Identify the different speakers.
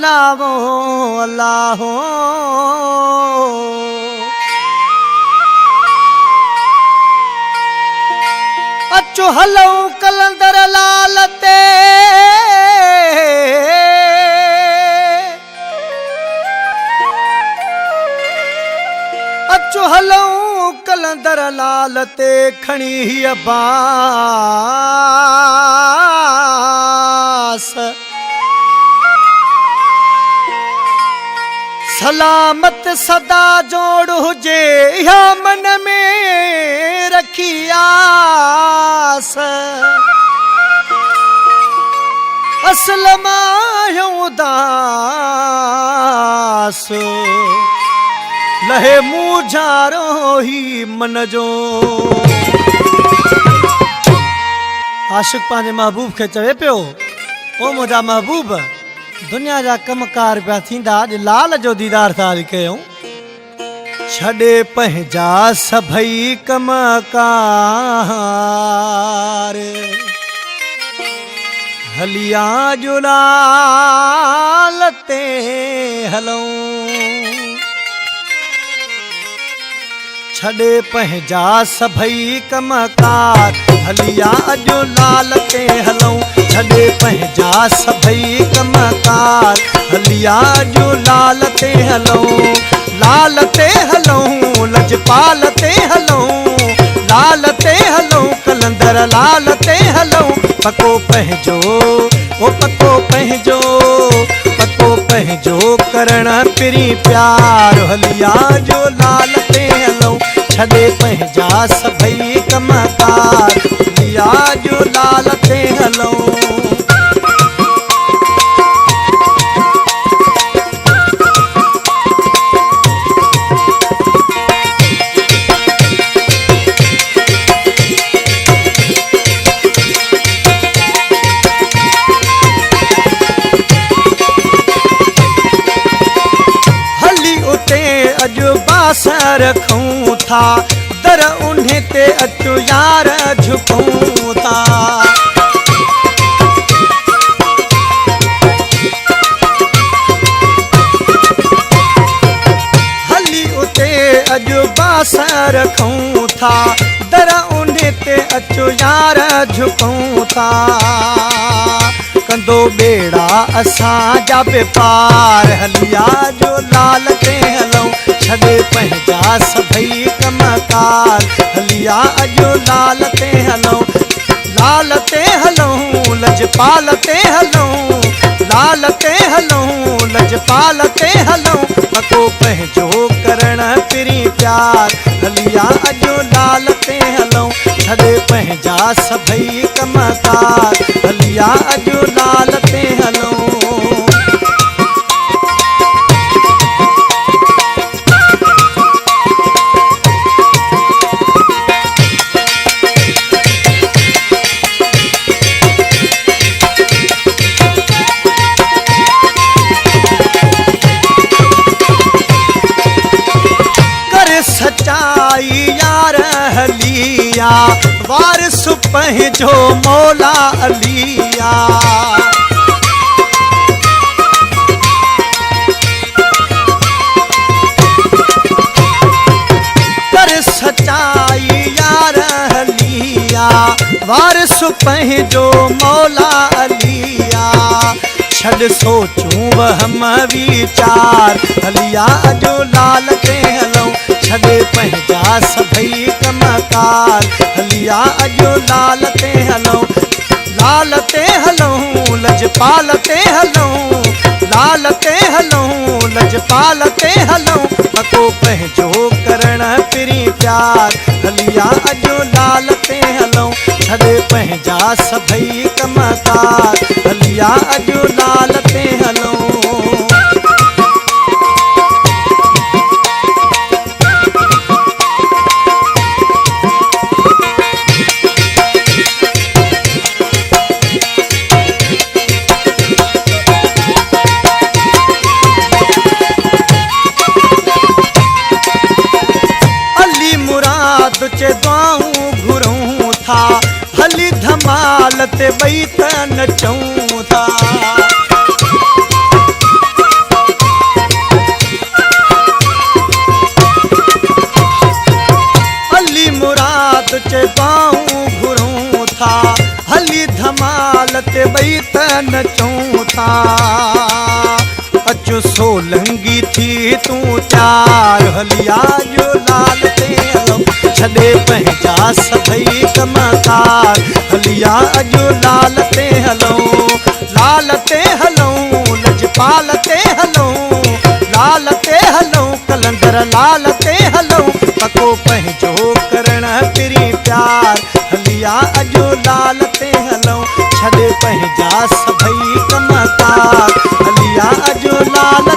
Speaker 1: नामो अल्लाह अचो हलऊं कलंदर लाल ते अचो हलऊं कलंदर लाल ते खणी हीअ बास सलामत सदा जोड़ हुजे या मन में रखी आस असलमायूं उदास लहे मुझारो ही मन जो आशिक पांजे महबूब के चवे पियो ओ मुझा महबूब दुनिया जा कमकार पिया थींदा अॼु लाल जो दीदार था कयूं छॾे पंहिंजा सभई कमकार हलिया जो लाल ते हलऊं छॾे पंहिंजा सभई कमकार हलिया जो लाल ते हलऊं छॾे पंहिंजा सभई कमकार हलिया जो लाल ते हलऊं लजपाल ते हलऊं लाल ते हलऊं कलंदर लाल ते हलऊं पको पंहिंजो करण पिरी प्यार हलिया जो लाल ते हलऊं छॾे पंहिंजा सभई कमकार हलिया जो लाल ते हलऊं रखूं था दर उन्हें ते अचो यार झुकूं था हली उते अजो बास रखूं था दर उन्हें ते अचो यार झुकूं था कंदो बेड़ा असां जा पार हलिया जो लाल ते हलऊं छॾे पंहिंजा सभई कमकार हलिया जो लाल ते हलऊं लजपाल ते हलऊं लजपाल ते हलऊं पको पंहिंजो करण पिरी प्यार हलिया जो लाल ते हलऊं छॾे पंहिंजा सभई कमकार हलिया जो लाल ते हलऊं सच्चाई यार हलिया वारिस पंहिंजो मौला अलिया कर सच्चाई यार हलिया वारिस पंहिंजो मौला अलिया छॾ सोचूं वहम वीचार हलिया जो लाल ते हलऊं छॾे पंहिंजा सभई कमकार हलिया जो लाल ते हलऊं लजपाल ते हलऊं पको पंहिंजो करण पिरी प्यार हलिया जो लाल ते हलऊं छॾे पंहिंजा सभई कमकार हलिया जो लाल ते हलऊं तुझे दुआऊं घुरूं था हली धमाल ते वही त नचूं था अचो सोलंगी थी तूं त्यार हलिया जो लाल ते हलऊं छॾे पंहिंजा सभई कमकार हलिया अजो लाल ते हलऊं लजपाल ते हलऊं लाल ते हलऊं कलंदर लाल ते हलऊं पको पंहिंजो करण पिरी प्यार हलिया अजो लाल ते हलऊं छॾे पंहिंजा सभई कमकार हलिया अजो लाल